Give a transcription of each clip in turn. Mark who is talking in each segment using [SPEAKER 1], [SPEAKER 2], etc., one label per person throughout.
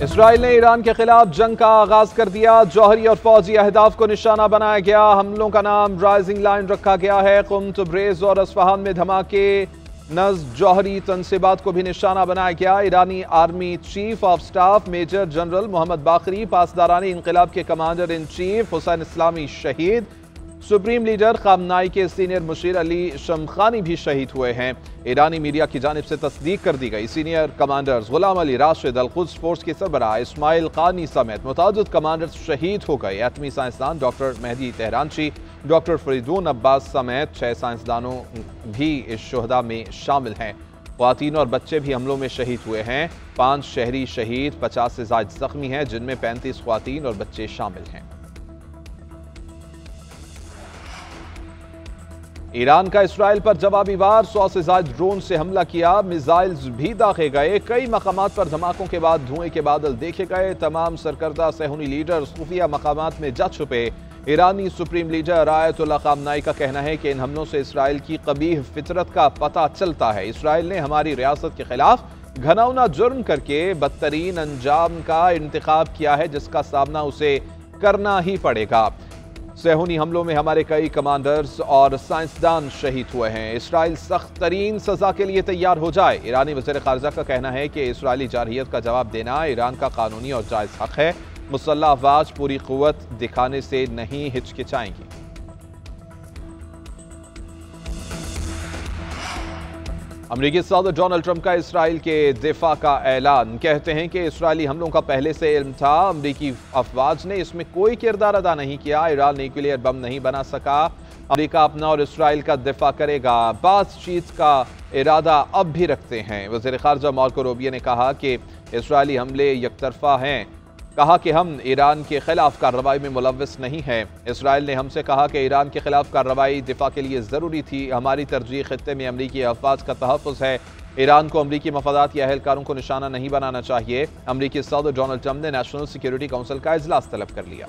[SPEAKER 1] Israel ने Iran के खिलाफ जंग का आगाज कर दिया। जौहरी और फौजी अहदाफ को निशाना बनाया गया। हमलों का नाम राइजिंग लाइन रखा गया है। कुम, तब्रेज और अस्फहान में धमाके। नज़्द जौहरी तनसीबात को भी निशाना बनाया गया। ईरानी army chief of staff major general Mohammad Bagheri, पासदारानी इंकलाब के कमांडर इन चीफ हुसैन इस्लामी शहीद, सुप्रीम लीडर खामनाई के सीनियर मुशीर अली शमखानी भी शहीद हुए हैं। ईरानी मीडिया की जानिब से तस्दीक कर दी गई। Senior commanders Ghulam Ali Rashid, Al-Quds force के सरबराह इस्माइल खानी समेत मुतादिद कमांडर्स शहीद हो गए। एटमी साइंसदान डॉक्टर मेहदी तेहरानची, डॉक्टर फरीदून अब्बास समेत 6 साइंसदानों भी इस शुहदा में शामिल हैं। ख्वातीन और बच्चे भी हमलों में शहीद हुए हैं। 5 शहरी शहीद, 50 से ज़ायद जख्मी हैं, जिनमें 35 ख्वातीन और बच्चे शामिल हैं। ईरान का इसराइल पर जवाबी वार, 100 से ज़ायद ड्रोन से हमला किया। मिसाइल्स भी दागे गए। कई मकामात पर धमाकों के बाद धुएं के बादल देखे गए। तमाम सरकर्दा सेहूनी लीडर खुफिया मकामात में जा छुपे। ईरानी सुप्रीम लीडर आयतुल्लाह खामनाई का कहना है कि इन हमलों से इसराइल की कबीह फितरत का पता चलता है। इसराइल ने हमारी रियासत के खिलाफ घनौना जुर्म करके बदतरीन अंजाम का इंतखाब किया है, जिसका सामना उसे करना ही पड़ेगा। सेहूनी हमलों में हमारे कई कमांडर्स और साइंसदान शहीद हुए हैं। इसराइल सख्त तरीन सजा के लिए तैयार हो जाए। ईरानी वज़ीर ख़ारजा का कहना है कि इसराइली जारहियत का जवाब देना ईरान का कानूनी और जायज़ हक है। मुसल्लह अफ़वाज पूरी क़ुव्वत दिखाने से नहीं हिचकिचाएंगी। अमरीकी सदर डोनाल्ड ट्रंप का इसराइल के दिफा का ऐलान। कहते हैं कि इसराइली हमलों का पहले से इल्म था। अमरीकी अफवाज ने इसमें कोई किरदार अदा नहीं किया। ईरान न्यूक्लियर बम नहीं बना सका। अमरीका अपना और इसराइल का दिफा करेगा। बातचीत का इरादा अब भी रखते हैं। वज़ीर ख़ारजा मार्को रूबियो ने कहा कि इसराइली हमले यकतरफा हैं। कहा कि हम ईरान के खिलाफ कार्रवाई में मुलव्वस नहीं है। इसराइल ने हमसे कहा कि ईरान के खिलाफ कार्रवाई दिफा के लिए ज़रूरी थी। हमारी तरजीह खित्ते में अमरीकी अफवाज का तहफ़्फ़ुज़ है। ईरान को अमरीकी मफादात या अहलकारों को निशाना नहीं बनाना चाहिए। अमरीकी सदर डोनाल्ड ट्रंप ने नेशनल सिक्योरिटी काउंसिल का इजलास तलब कर लिया।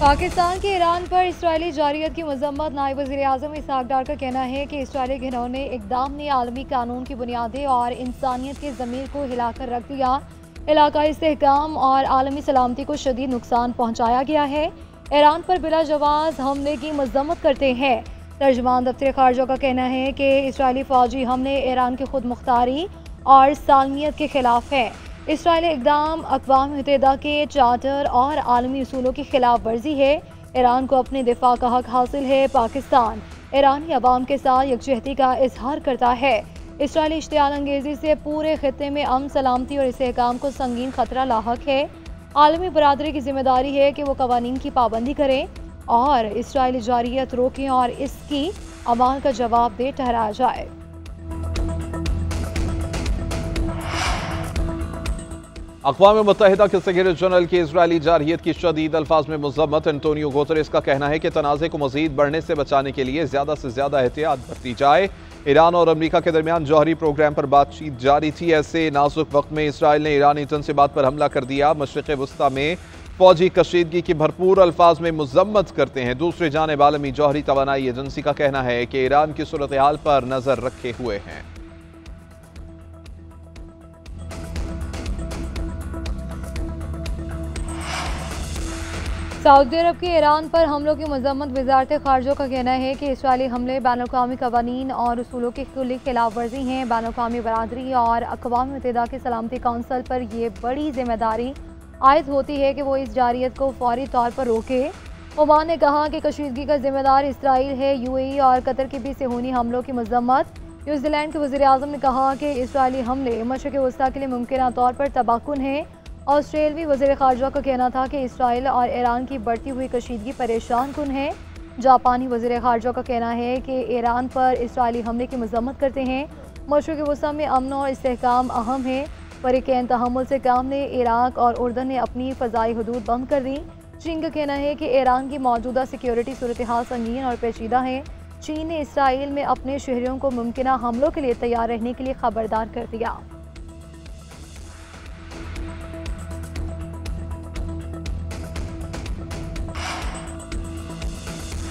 [SPEAKER 2] पाकिस्तान के ईरान पर इसराइली जारियत की मजम्मत। नायब वज़ीर आज़म इसहाक डार का कहना है कि इसराइली घिनौने इक़दाम ने आलमी कानून की बुनियादें और इंसानियत के ज़मीर को हिलाकर रख दिया। इलाकाई इस्तेहकाम और आलमी सलामती को शदीद नुकसान पहुँचाया गया है। ईरान पर बिला जवाज़ हमले की मजम्मत करते हैं। तर्जुमान दफ्तर ख़ारजा का कहना है कि इसराइली फ़ौजी हमले ईरान की खुद मुख्तारी और सालमियत के ख़िलाफ़ है। इसराइली इक़दाम अक़वाम मुत्तहिदा के चार्टर और आलमी उसूलों की खिलाफ वर्जी है। ईरान को अपने दिफा का हक हासिल है। पाकिस्तान ईरानी अवाम के साथ यकजहती का इजहार करता है। इसराइली इश्तियाल अंगेज़ी से पूरे खित्ते में अमन, सलामती और इस्तेहकाम को संगीन खतरा लाहक है। आलमी बरादरी की जिम्मेदारी है कि वो कवानीन की पाबंदी करें और इसराइली जारियत रोकें और इसकी अमाल का जवाब दे ठहराया जाए।
[SPEAKER 1] अक़वाम मुत्तहिदा के सेक्रेटरी जनरल की इजरायली जारहियत की शदीद अल्फाज में मज़म्मत। एंटोनियो गुतेरेस का कहना है कि तनाज़े को मज़ीद बढ़ने से बचाने के लिए ज़्यादा से ज़्यादा एहतियात बरती जाए। ईरान और अमरीका के दरमियान जौहरी प्रोग्राम पर बातचीत जारी थी। ऐसे नाजुक वक्त में इसराइल ने ईरानी तनसीबात पर हमला कर दिया। मशरिक़ वस्ता में फौजी कशीदगी की भरपूर अल्फाज में मज़म्मत करते हैं। दूसरी जानिब आलमी जौहरी तवानाई एजेंसी का कहना है कि ईरान की सूरत हाल पर नज़र रखे हुए हैं।
[SPEAKER 2] सऊदी अरब के ईरान पर हमलों की मजम्मत। वज़ारत ख़ारजा का कहना है कि इसराइली हमले बैनुल-अक़वामी क़वानीन और उसूलों की खुली खिलाफ वर्जी हैं। बैनुल-अक़वामी बरादरी और अक़वाम मुत्तहिदा की सलामती कौंसिल पर यह बड़ी जिम्मेदारी आयद होती है कि वो इस जारियत को फौरी तौर पर रोके। ओमान ने कहा कि कशीदगी का जिम्मेदार इसराइल है। यूएई और कतर की भी सेहूनी हमलों की मजम्मत। न्यूजीलैंड के वज़ीर आज़म ने कहा कि इसराइली हमले मशरिक़ वस्ता के लिए मुमकिन तौर पर तबाहकुन हैं। ऑस्ट्रेलवी वज़ीर ख़ारजा का कहना था कि इसराइल और ईरान की बढ़ती हुई कशीदगी परेशान कुन है। जापानी वज़ीर ख़ारजा का कहना है कि ईरान पर इसराइली हमले की मजम्मत करते हैं। मशरिक़ वस्ता में अमन और इस्तेहकाम अहम है। फ़रीक़ैन तहम्मुल से काम ने इराक़ और उर्दन ने अपनी फ़ज़ाई हदूद बंद कर दी। चीन का कहना है कि ईरान की मौजूदा सिक्योरिटी सूरत हाल संगीन और पेचीदा है। चीन ने इसराइल में अपने शहरियों को मुमकिन हमलों के लिए तैयार रहने के लिए खबरदार कर दिया।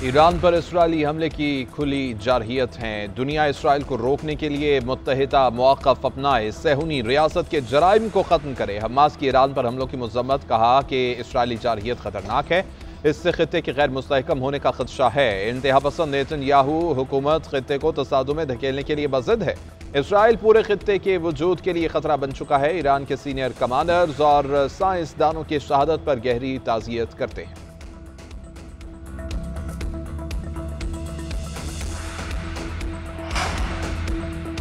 [SPEAKER 1] ईरान पर इसराइली हमले की खुली जारहियत हैं। दुनिया इसराइल को रोकने के लिए मुत्तहिदा मौक़िफ़ अपनाए, सेहूनी रियासत के जराइम को ख़त्म करे। हमास की ईरान पर हमलों की मज़म्मत, कहा कि इसराइली जारहियत ख़तरनाक है, इससे ख़ित्ते के गैर मुस्तहकम होने का ख़दशा है। इंतहा पसंद नेतन्याहू हुकूमत ख़ित्ते को तसादुम में धकेलने के लिए बज़िद है। इसराइल पूरे ख़ित्ते के वजूद के लिए ख़तरा बन चुका है। ईरान के सीनियर कमांडर्स और साइंसदानों की शहादत पर गहरी ताज़ियत करते हैं।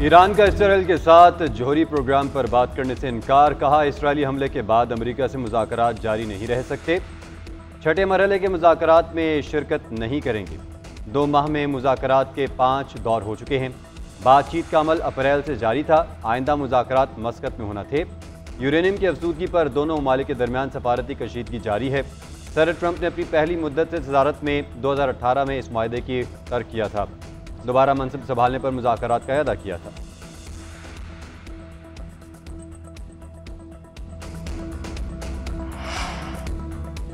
[SPEAKER 3] ईरान का इसराइल के साथ जौहरी प्रोग्राम पर बात करने से इनकार, कहा इसराइली हमले के बाद अमेरिका से मुज़ाकरात जारी नहीं रह सकते, छठे मरहले के मुज़ाकरात में शिरकत नहीं करेंगे। 2 माह में मुज़ाकरात के 5 दौर हो चुके हैं। बातचीत का अमल अप्रैल से जारी था, आइंदा मुज़ाकरात मस्कत में होना थे। यूरेनियम की अफसूदगी पर दोनों ममालिक के दरमियान सफारती कशीदगी जारी है। सदर ट्रंप ने अपनी पहली मुद्दत से सदारत में 2018 में इस माहदे की तर्क किया था। दोबारा मनसब संभालने पर मुज़ाकरात का अदा किया था।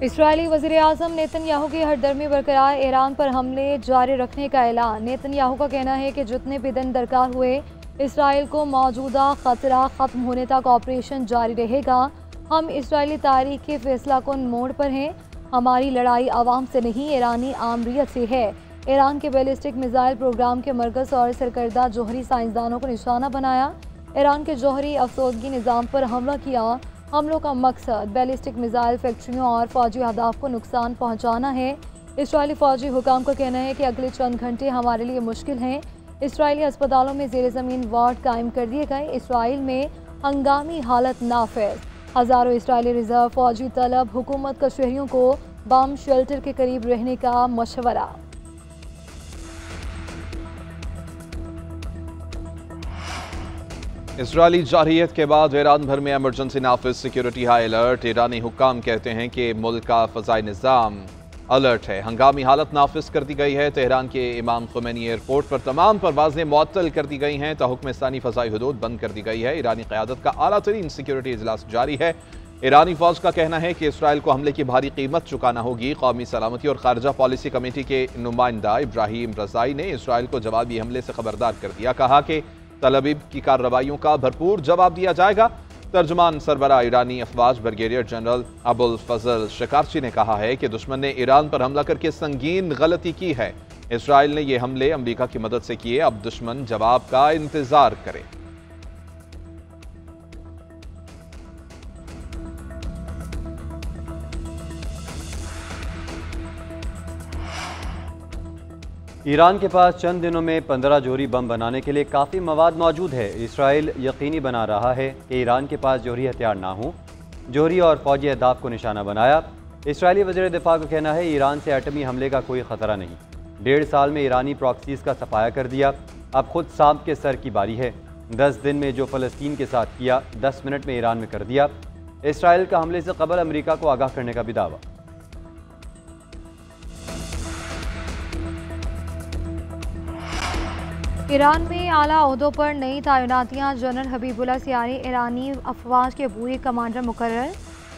[SPEAKER 2] इसराइली वज़ीर-ए-आज़म नेतन्याहू की हरदर्मी बरकरार, ईरान पर हमले जारी रखने का ऐलान। नेतन्याहू का कहना है कि जितने भी दिन दरकार हुए इसराइल को मौजूदा खतरा ख़त्म होने तक ऑपरेशन जारी रहेगा। हम इसराइली तारीख के फैसला कुन मोड़ पर हैं। हमारी लड़ाई आवाम से नहीं, ईरानी आमरीत से है। ईरान के बैलिस्टिक मिसाइल प्रोग्राम के मरकज़ और सरकर्दा जौहरी साइंसदानों को निशाना बनाया। ईरान के जौहरी अफसोदगी निज़ाम पर हमला किया। हमलों का मकसद बैलिस्टिक मिसाइल फैक्ट्रियों और फौजी अहदाफ को नुकसान पहुँचाना है। इसराइली फौजी हुकाम का कहना है कि अगले चंद घंटे हमारे लिए मुश्किल हैं। इसराइली अस्पतालों में ज़ेर ज़मीन वार्ड कायम कर दिए गए। इसराइल में हंगामी हालत नाफिज, हज़ारों इसराइली रिजर्व फौजी तलब। हुकूमत का शहरियों को बम शेल्टर के करीब रहने का मशवरा।
[SPEAKER 1] इसराइली जारहियत के बाद ईरान भर में एमरजेंसी नाफिज, सिक्योरिटी हाई अलर्ट। ईरानी हुक्काम कहते हैं कि मुल्क का फ़ज़ाई निज़ाम अलर्ट है। हंगामी हालत नाफिज कर दी गई है। तेहरान के इमाम खुमैनी एयरपोर्ट पर तमाम परवाज़ें मुअत्तल कर दी गई हैं। तहुक्मस्तानी फ़ज़ाई हुदूद बंद कर दी गई है। ईरानी क़यादत का आला तरीन सिक्योरिटी इजलास जारी है। ईरानी फ़ौज का कहना है कि इसराइल को हमले की भारी कीमत चुकाना होगी। कौमी सलामती और खारजा पॉलिसी कमेटी के नुमाइंदा इब्राहिम रज़ाई ने इसराइल को जवाबी हमले से खबरदार कर दिया। कहा कि तलबीब की कार्रवाइयों का भरपूर जवाब दिया जाएगा। तर्जुमान सरबरा ईरानी अफवाज ब्रिगेडियर जनरल अबुल फजल शिकारची ने कहा है कि दुश्मन ने ईरान पर हमला करके संगीन गलती की है। इसराइल ने ये हमले अमेरिका की मदद से किए, अब दुश्मन जवाब का इंतजार करे।
[SPEAKER 3] ईरान के पास चंद दिनों में 15 जौहरी बम बनाने के लिए काफ़ी मवाद मौजूद है। इसराइल यकीनी बना रहा है कि ईरान के पास जौहरी हथियार ना हो। जौहरी और फौजी अहदाफ को निशाना बनाया। इसराइली वज़ीर दिफा का कहना है ईरान से एटमी हमले का कोई ख़तरा नहीं। 1.5 साल में ईरानी प्रॉक्सीज़ का सफाया कर दिया, अब खुद सांप के सर की बारी है। 10 दिन में जो फ़लस्तीन के साथ किया, 10 मिनट में ईरान में कर दिया। इसराइल का हमले से कबल अमेरिका को आगाह करने का भी दावा।
[SPEAKER 2] ईरान में आला ओहदों पर नई तैनातियां। जनरल हबीबुल्लाह सियारी ईरानी अफवाज के बुरी कमांडर मुकर्रर।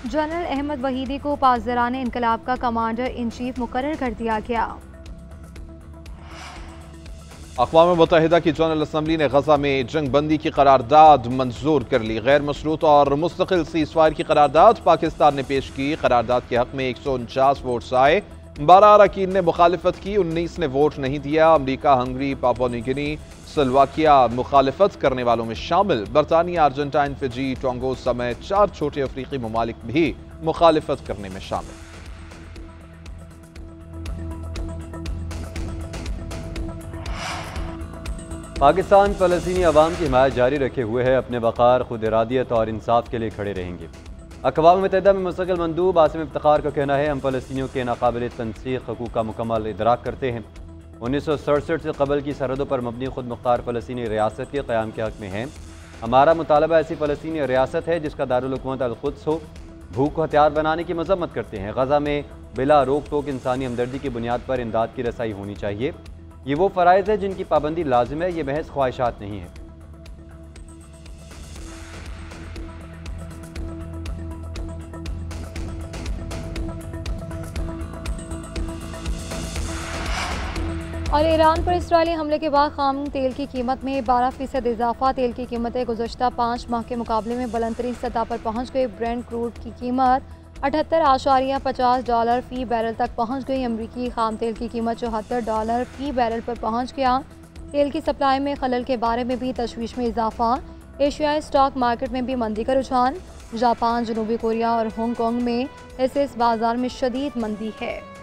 [SPEAKER 2] जनरल अहमद वहीदी को पासदारान इनकलाब का कमांडर इन चीफ मुकर्रर कर दिया गया।
[SPEAKER 1] अक़वाम मुत्तहिदा की जनरल असम्बली ने गजा में जंग बंदी की करारदाद मंजूर कर ली। गैर मशरूत और मुस्तकिल सीज़फायर की करारदाद पाकिस्तान ने पेश की। करारदाद के हक में 149 वोट्स आए। 12 अरकान ने मुखालिफत की, 19 ने वोट नहीं दिया। America, Hungary, Papua New Guinea, Slovakia मुखालिफत करने वालों में शामिल। बरतानिया, अर्जेंटाइन, फिजी, टोंगो समेत 4 छोटे अफ्रीकी ममालिक भी मुखालिफत करने में शामिल।
[SPEAKER 3] पाकिस्तान फ़लस्तीनी अवाम की हिमायत जारी रखे हुए है। अपने वक़ार, खुद इरादियत और इंसाफ के लिए खड़े रहेंगे। अक़वाम मुत्तहिदा में मुस्तक़िल मंदूब आसिम इफ्तिखार का कहना है हम फ़लस्तीनियों के नाकाबिल तनसीख हकूक़ का मुकम्मल इदराक करते हैं। 1967 से कबल की सरहदों पर मबनी खुद मुख्तार फ़लस्तीनी रियासत के क़याम के हक़ में है। हमारा मुतालबा ऐसी फ़लस्तीनी रियासत है जिसका दारुल हुकूमत अल-क़ुद्स हो। भूख को हथियार बनाने की मज़म्मत करते हैं। गज़ा में बिला रोक टोक इंसानी हमदर्दी की बुनियाद पर इमदाद की रसाई होनी चाहिए। ये वो फ़राइज़ है जिनकी पाबंदी लाजिम है, ये महज ख्वाहिशात नहीं है।
[SPEAKER 2] और ईरान पर इसराइली हमले के बाद खाम तेल की कीमत में 12% इजाफा। तेल की कीमतें गुज़श्ता 5 माह के मुकाबले में बुलंदतरीन सतह पर पहुँच गई। ब्रेंट क्रूड की कीमत $78.50 फ़ी बैरल तक पहुँच गई। अमरीकी खाम तेल की कीमत $74 फ़ी बैरल पर पहुँच गया। तेल की सप्लाई में खलल के बारे में भी तशवीश में इजाफा। एशियाई स्टॉक मार्केट में भी मंदी का रुझान। जापान, जनूबी कोरिया और हांगकांग में इस बाजार में शदीद मंदी है।